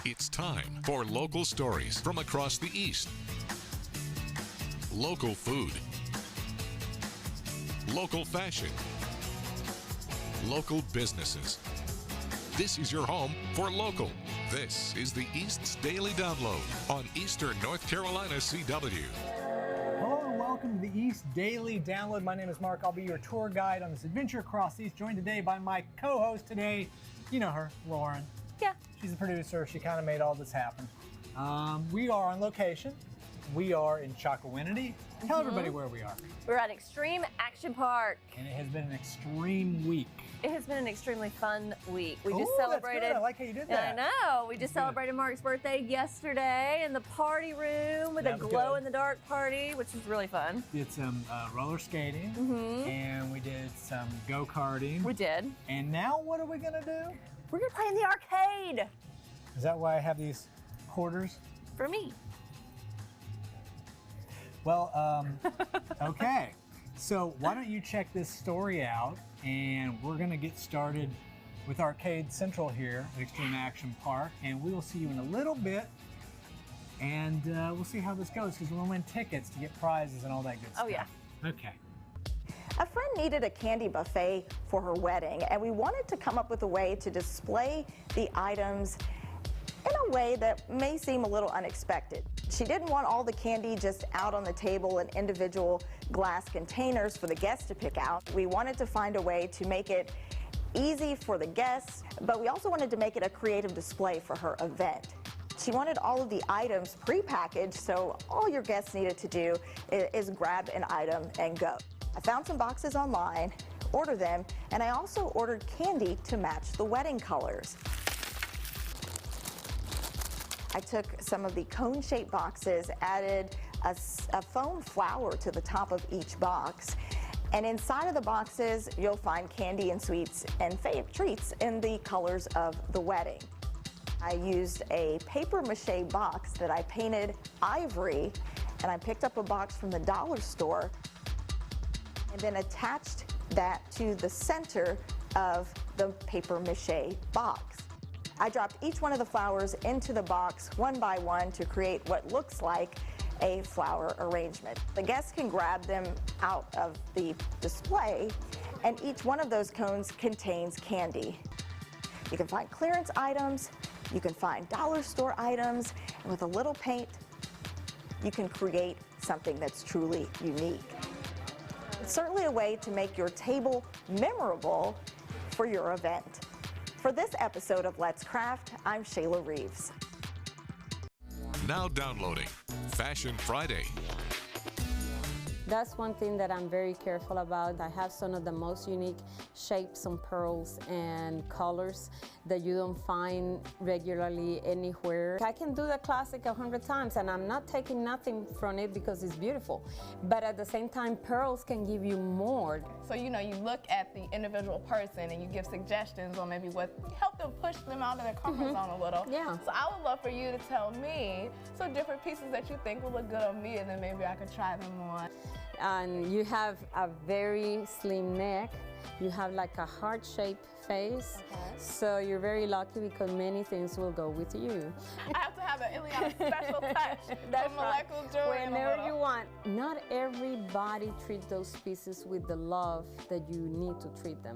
It's time for local stories from across the East. Local food. Local fashion. Local businesses. This is your home for local. This is the East's Daily Download on Eastern North Carolina CW. Hello and welcome to the East Daily Download. My name is Mark. I'll be your tour guide on this adventure across the East, joined today by my co-host today. You know her, Lauren. Yeah. She's the producer. She kind of made all this happen. We are on location. We are in Chocowinity. Tell everybody where we are. We're at Extreme Action Park. And it has been an extreme week. It has been an extremely fun week. We Ooh, just celebrated. That's good. I like how you did that. I know. We just celebrated Mark's birthday yesterday in the party room with a glow-in-the-dark party, which was really fun. Did some roller skating, and we did some go-karting. We did. And now what are we going to do? We're going to play in the arcade. Is that why I have these quarters? For me. Well, okay. So why don't you check this story out, and we're going to get started with Arcade Central here at Extreme Action Park, and we will see you in a little bit, and we'll see how this goes, because we're going to win tickets to get prizes and all that good stuff. Oh, yeah. Okay. A friend needed a candy buffet for her wedding, and we wanted to come up with a way to display the items in a way that may seem a little unexpected. She didn't want all the candy just out on the table in individual glass containers for the guests to pick out. We wanted to find a way to make it easy for the guests, but we also wanted to make it a creative display for her event. She wanted all of the items prepackaged, so all your guests needed to do is grab an item and go. I found some boxes online, ordered them, and I also ordered candy to match the wedding colors. I took some of the cone-shaped boxes, added a foam flower to the top of each box, and inside of the boxes you'll find candy and sweets and treats in the colors of the wedding. I used a paper mache box that I painted ivory, and I picked up a box from the dollar store and then attached that to the center of the paper mache box. I dropped each one of the flowers into the box one by one to create what looks like a flower arrangement. The guests can grab them out of the display, and each one of those cones contains candy. You can find clearance items, you can find dollar store items, and with a little paint, you can create something that's truly unique. It's certainly a way to make your table memorable for your event. For this episode of Let's Craft, I'm Shayla Reeves. Now downloading Fashion Friday. That's one thing that I'm very careful about. I have some of the most unique shapes and pearls and colors that you don't find regularly anywhere. I can do the classic 100 times and I'm not taking nothing from it because it's beautiful. But at the same time, pearls can give you more. So, you know, you look at the individual person and you give suggestions on maybe what help them push them out of their comfort zone a little. Yeah. So I would love for you to tell me some different pieces that you think will look good on me, and then maybe I could try them on. And you have a very slim neck. You have like a heart-shaped face. So you're very lucky because many things will go with you. I have to have an Ileana special touch That's for molecular jewelry. Whenever you want. Not everybody treats those pieces with the love that you need to treat them.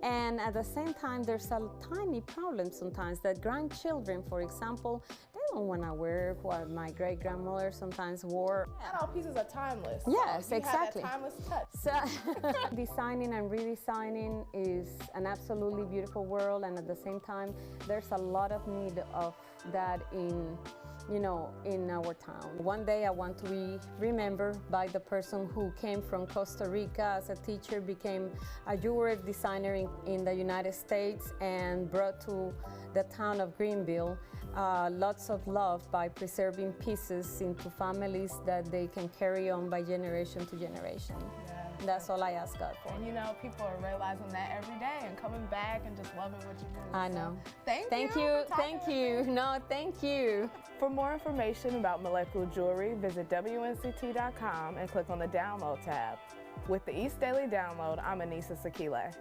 And at the same time, there's a tiny problem sometimes that grandchildren, for example, they don't want to wear what my great-grandmother sometimes wore. Not all pieces are timeless. Yes, so you exactly. have that timeless touch. So designing and redesigning is an absolutely beautiful world, and at the same time, there's a lot of need of that in our town. One day I want to be remembered by the person who came from Costa Rica as a teacher, became a jewelry designer in the United States, and brought to the town of Greenville lots of love by preserving pieces into families that they can carry on by generation to generation. Yeah. That's all I ask God for. And you know, people are realizing that every day and coming back and just loving what you do. I know. So, thank you. Thank you. No, thank you. For more information about molecular jewelry, visit WNCT.com and click on the Download tab. With the East Daily Download, I'm Anissa Sakile.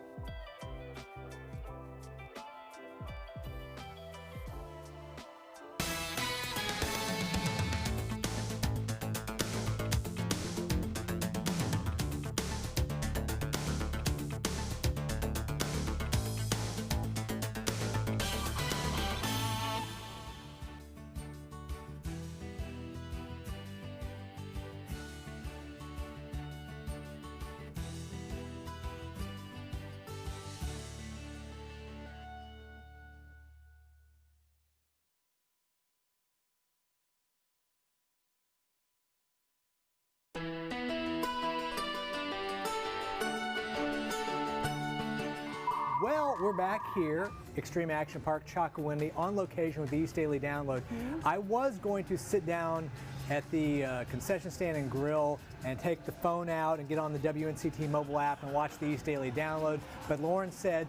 we're back here, Extreme Action Park, Chocowindy, on location with the East Daily Download. I was going to sit down at the concession stand and grill and take the phone out and get on the WNCT mobile app and watch the East Daily Download, but Lauren said,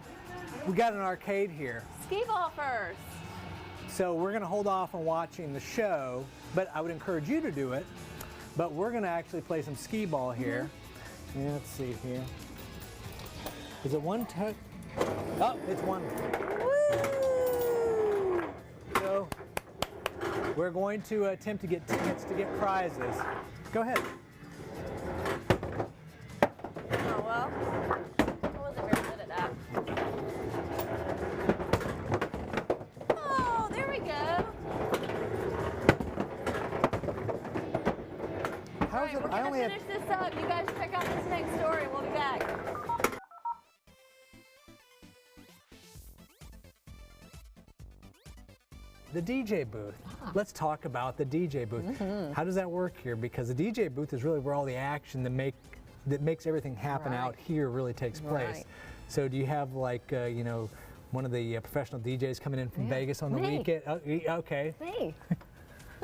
we got an arcade here. Skee ball first. So we're gonna hold off on watching the show, but I would encourage you to do it. But we're gonna actually play some skee ball here. Yeah, let's see here. Is it one touch? Oh, it's one. Woo! So we're going to attempt to get tickets to get prizes. Go ahead. Oh, well, I wasn't very good at that. Oh, there we go. All right, we're going to finish this up. You guys check out this next story. We'll be back. The DJ booth. Let's talk about the DJ booth. How does that work here? Because the DJ booth is really where all the action that makes everything happen out here really takes place. Right. So do you have like, you know, one of the professional DJs coming in from Vegas on the weekend? Oh, okay. Me.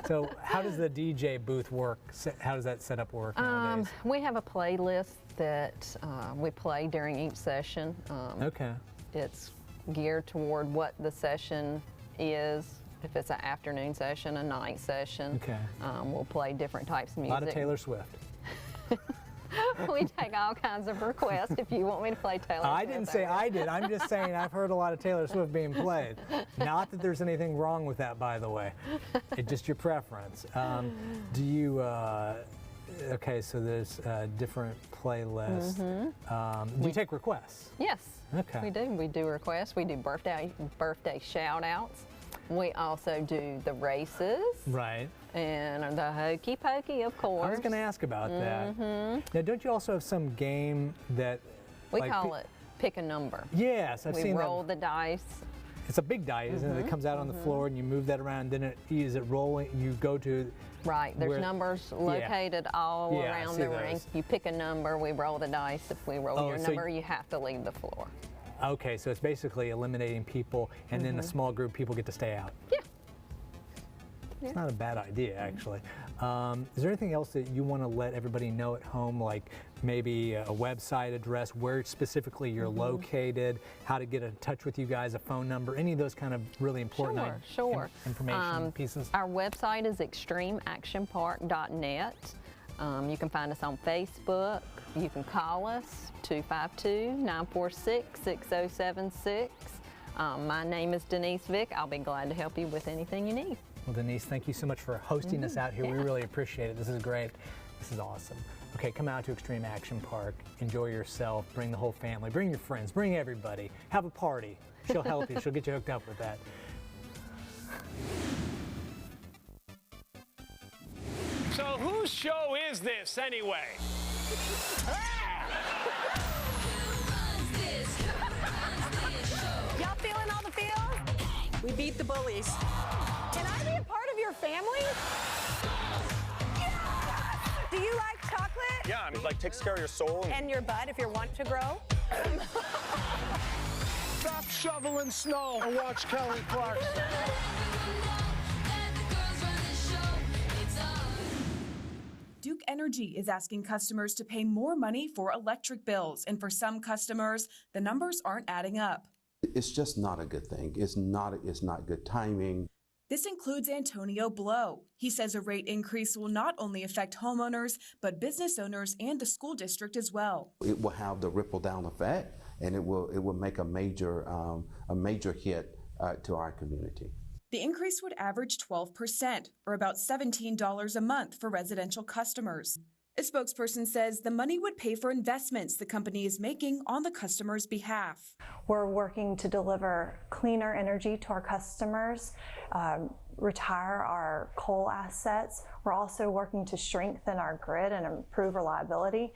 So how does the DJ booth work? How does that setup work nowadays? We have a playlist that we play during each session. Okay. It's geared toward what the session is. If it's an afternoon session, a night session, Okay. We'll play different types of A music. lot of Taylor Swift. We take all kinds of requests if you want me to play Taylor Swift. I didn't say I did. I'm just saying I've heard a lot of Taylor Swift being played. Not that there's anything wrong with that, by the way. It's just your preference. Do you, okay, so there's different playlists. Do you take requests? Yes, Okay. we do. We do requests. We do birthday shout outs. We also do the races. Right. And the hokey pokey, of course. I was going to ask about that. Now, don't you also have some game that... We like, call it pick a number. Yes, I've We seen roll that. the dice. It's a big die, isn't it? It comes out on the floor and you move that around, then is it rolling? You go to... Right, there's where- numbers located all Yeah, I around see the ring. those. You pick a number, we roll the dice. If we roll your so number, you have to leave the floor. Okay, so it's basically eliminating people, and then a small group of people get to stay out. Yeah. It's not a bad idea, actually. Is there anything else that you want to let everybody know at home, like maybe a website address, where specifically you're located, how to get in touch with you guys, a phone number, any of those kind of really important information pieces? Our website is extremeactionpark.net. You can find us on Facebook. You can call us, 252-946-6076. My name is Denise Vick. I'll be glad to help you with anything you need. Well, Denise, thank you so much for hosting us out here. We really appreciate it. This is great. This is awesome. Okay, come out to Extreme Action Park. Enjoy yourself. Bring the whole family. Bring your friends. Bring everybody. Have a party. She'll help you. She'll get you hooked up with that. So whose show is this anyway? Y'all feeling all the feels? We beat the bullies. Can I be a part of your family? Yes! Do you like chocolate? Yeah, I mean, like takes care of your soul. And your butt if you're wanting to grow? Stop shoveling snow and watch Kelly Clarkson. Duke Energy is asking customers to pay more money for electric bills, and for some customers, the numbers aren't adding up. It's just not a good thing. It's not good timing. This includes Antonio Blow. He says a rate increase will not only affect homeowners, but business owners and the school district as well. It will have the ripple down effect, and it will make a major hit to our community. The increase would average 12%, or about $17 a month for residential customers. A spokesperson says the money would pay for investments the company is making on the customer's behalf. We're working to deliver cleaner energy to our customers, retire our coal assets. We're also working to strengthen our grid and improve reliability.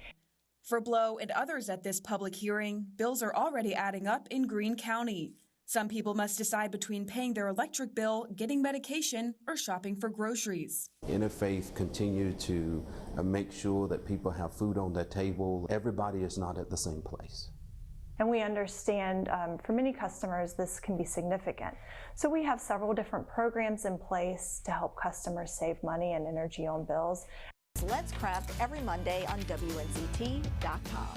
For Blow and others at this public hearing, bills are already adding up in Greene County. Some people must decide between paying their electric bill, getting medication, or shopping for groceries. Interfaith continue to make sure that people have food on their table. Everybody is not at the same place. And we understand for many customers this can be significant. So we have several different programs in place to help customers save money and energy on bills. Let's Craft every Monday on WNCT.com.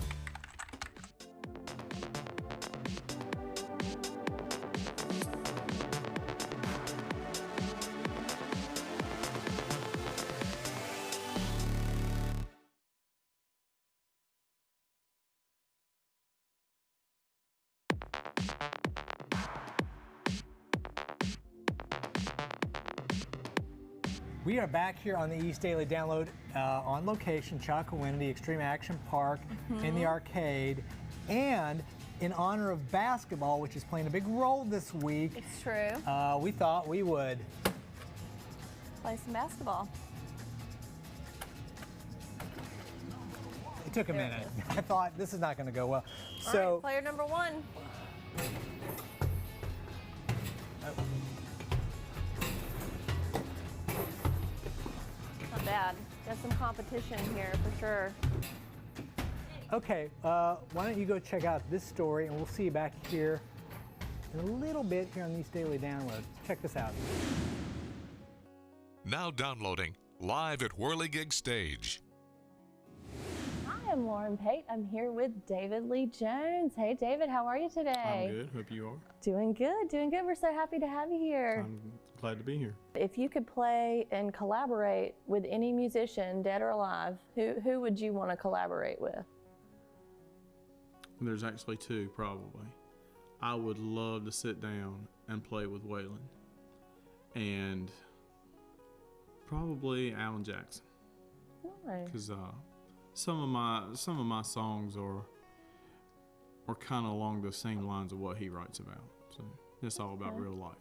We are back here on the East Daily Download on location, Chocowinity Extreme Action Park in the arcade. And in honor of basketball, which is playing a big role this week, It's true. we thought we would Play some basketball. It took a There it minute. I thought this is not going to go well. All So right, player number one. Not bad. Got some competition here for sure. okay, why don't you go check out this story, and we'll see you back here in a little bit here on the East Daily Download. Check this out. Now downloading live at Whirligig Stage. Hi, I'm Lauren Pate. I'm here with David Lee Jones. Hey, David, how are you today? I'm good. Hope you are. Doing good, doing good. We're so happy to have you here. I'm glad to be here. If you could play and collaborate with any musician, dead or alive, who would you want to collaborate with? There's actually two, probably. I would love to sit down and play with Waylon, and probably Alan Jackson, Nice. because some of my songs are kind of along the same lines of what he writes about. So it's all about real life.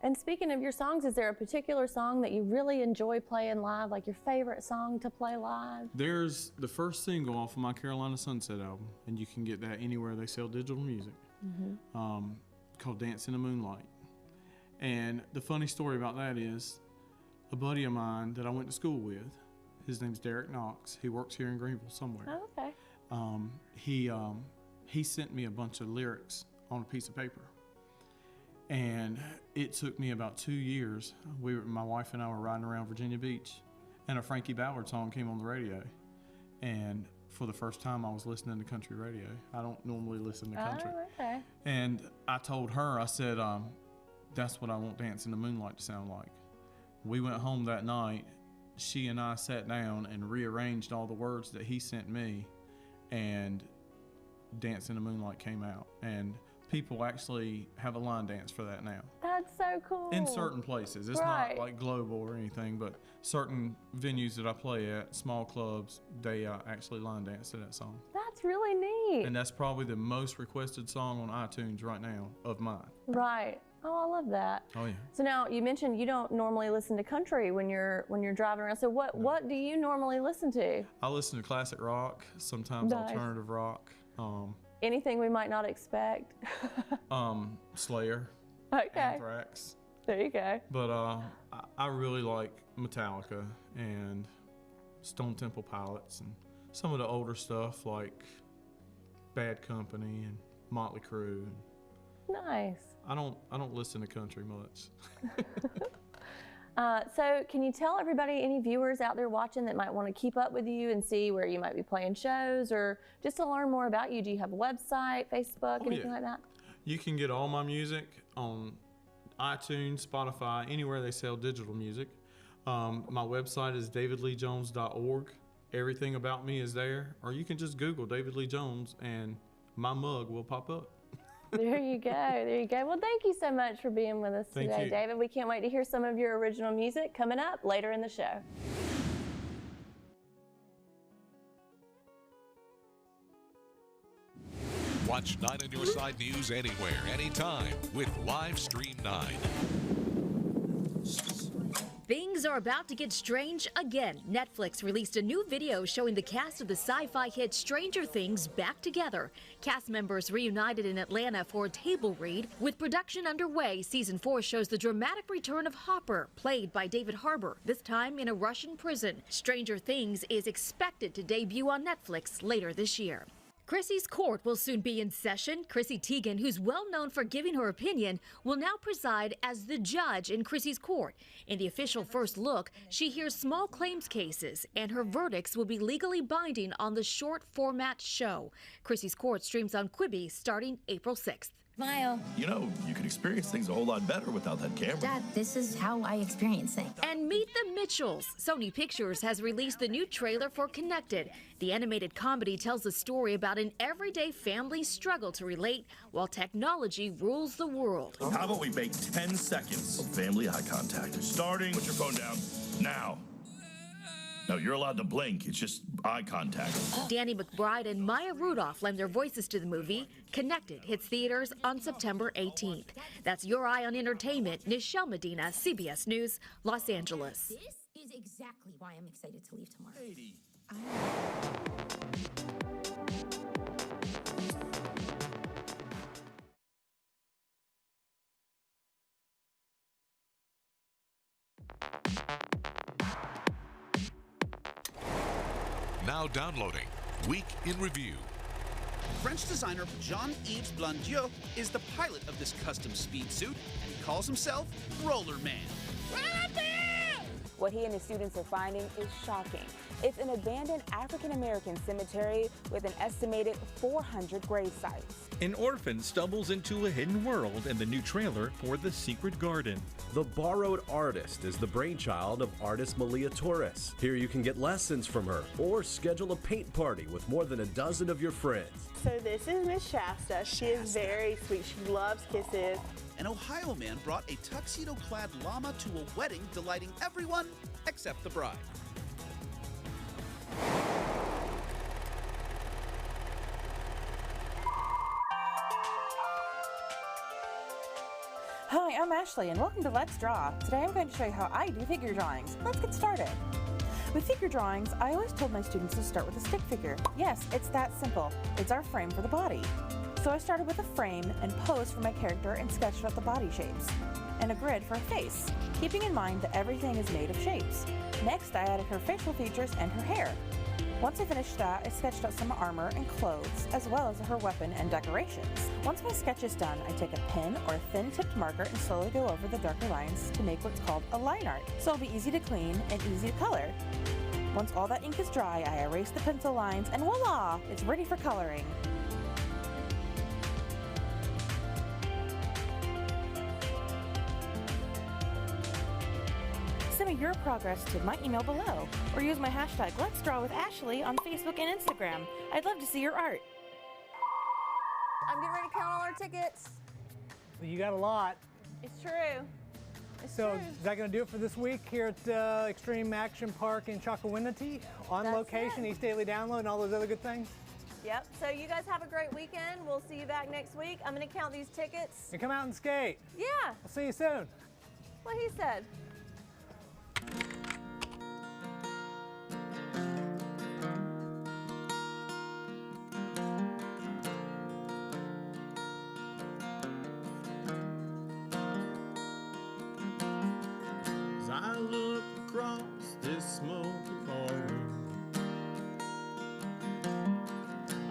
And speaking of your songs, is there a particular song that you really enjoy playing live, like your favorite song to play live? There's the first single off of my Carolina Sunset album, and you can get that anywhere they sell digital music, called Dance in the Moonlight. And the funny story about that is a buddy of mine that I went to school with, his name's Derek Knox. He works here in Greenville somewhere. Oh, okay. He sent me a bunch of lyrics on a piece of paper. And it took me about 2 years. My wife and I were riding around Virginia Beach, and a Frankie Ballard song came on the radio. And for the first time, I was listening to country radio. I don't normally listen to country. Oh, okay. And I told her, I said, that's what I want Dance in the Moonlight to sound like. We went home that night. She and I sat down and rearranged all the words that he sent me, and Dance in the Moonlight came out. And people actually have a line dance for that now. That's so cool. In certain places. It's not like global or anything, but certain venues that I play at, small clubs, they actually line dance to that song. That's really neat. And that's probably the most requested song on iTunes right now of mine. Right. Oh, I love that. Oh, yeah. So now you mentioned you don't normally listen to country when you're driving around. So what do you normally listen to? I listen to classic rock, sometimes alternative rock. Anything we might not expect? Slayer. Okay. Anthrax. There you go. But I really like Metallica and Stone Temple Pilots and some of the older stuff like Bad Company and Motley Crue. Nice. I don't listen to country much. So can you tell everybody, any viewers out there watching that might want to keep up with you and see where you might be playing shows, or just to learn more about you? Do you have a website, Facebook, anything like that? You can get all my music on iTunes, Spotify, anywhere they sell digital music. My website is davidleejones.org. Everything about me is there. Or you can just Google David Lee Jones and my mug will pop up. There you go. There you go. Well, thank you so much for being with us today, David. We can't wait to hear some of your original music coming up later in the show. Watch 9 on Your Side News anywhere, anytime with Livestream 9. Things are about to get strange again. Netflix released a new video showing the cast of the sci-fi hit Stranger Things back together. Cast members reunited in Atlanta for a table read. With production underway, season 4 shows the dramatic return of Hopper, played by David Harbour, this time in a Russian prison. Stranger Things is expected to debut on Netflix later this year. Chrissy's court will soon be in session. Chrissy Teigen, who's well known for giving her opinion, will now preside as the judge in Chrissy's court. In the official first look, she hears small claims cases, and her verdicts will be legally binding on the short format show. Chrissy's court streams on Quibi starting April 6th. Smile. You know, you could experience things a whole lot better without that camera. Dad, this is how I experience things. And meet the Mitchells. Sony Pictures has released the new trailer for Connected. The animated comedy tells a story about an everyday family's struggle to relate while technology rules the world. How about we make 10 seconds of family eye contact? Starting. Put your phone down. Now. No, you're allowed to blink. It's just eye contact. Danny McBride and Maya Rudolph lend their voices to the movie. Connected hits theaters on September 18th. That's Your Eye on Entertainment. Nichelle Medina, CBS News, Los Angeles. This is exactly why I'm excited to leave tomorrow. Now downloading Week in Review. French designer Jean-Yves Blondieu is the pilot of this custom speed suit, and he calls himself Roller Man. What he and his students are finding is shocking. It's an abandoned African-American cemetery with an estimated 400 grave sites. An orphan stumbles into a hidden world in the new trailer for The Secret Garden. The Borrowed Artist is the brainchild of artist Malia Torres. Here you can get lessons from her or schedule a paint party with more than a dozen of your friends. So this is Miss Shasta. She is very sweet. She loves kisses. An Ohio man brought a tuxedo-clad llama to a wedding, delighting everyone except the bride. Hi, I'm Ashley, and welcome to Let's Draw. Today I'm going to show you how I do figure drawings. Let's get started. With figure drawings, I always told my students to start with a stick figure. Yes, it's that simple. It's our frame for the body. So I started with a frame and pose for my character and sketched out the body shapes, and a grid for a face, keeping in mind that everything is made of shapes. Next, I added her facial features and her hair. Once I finished that, I sketched out some armor and clothes, as well as her weapon and decorations. Once my sketch is done, I take a pen or a thin-tipped marker and slowly go over the darker lines to make what's called a line art, so it'll be easy to clean and easy to color. Once all that ink is dry, I erase the pencil lines, and voila! It's ready for coloring. Send me your progress to my email below, or use my hashtag Let's Draw with Ashley on Facebook and Instagram. I'd love to see your art. I'm getting ready to count all our tickets. You got a lot. It's true. So is that going to do it for this week here at Extreme Action Park in Chakawinity? On location, East Daily Download, and all those other good things? Yep. So you guys have a great weekend. We'll see you back next week. I'm going to count these tickets. And come out and skate. Yeah. We'll see you soon. What he said. As I look across this smoky ballroom,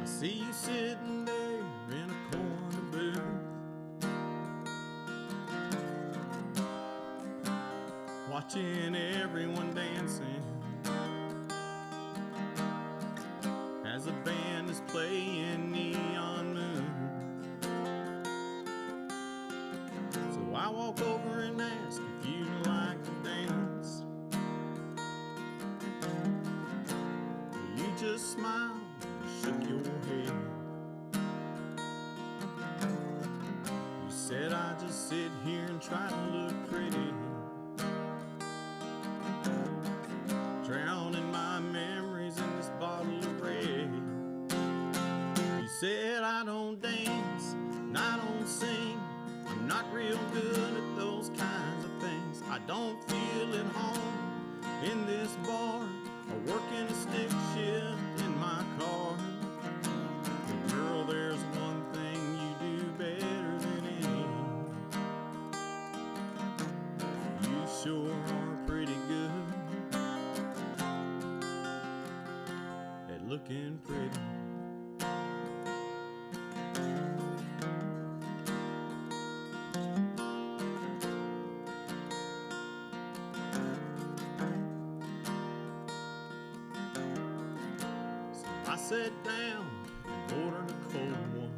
I see you sitting there in a corner booth, watching everyone dancing as a band is playing Neon Moon. So I walk over and ask if you'd like to dance. You just smiled and shook your head. You said I just sit here and try to look pretty, drowning my memories in this bottle of red. You said I don't dance and I don't sing, I'm not real good at those kinds of things. I don't feel at home in this bar or working a stick shift in my car. But girl, there's one thing you do better than any. You sure are pretty good at looking pretty. I sat down and ordered a cold one.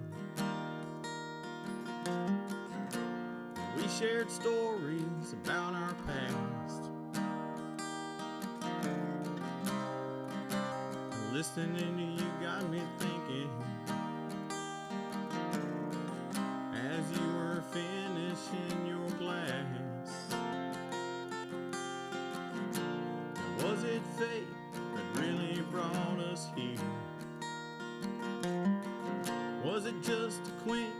We shared stories about our past. Listening to you got me thinking as you were finishing your glass. Was it fate that really brought us here? Was it just a quaint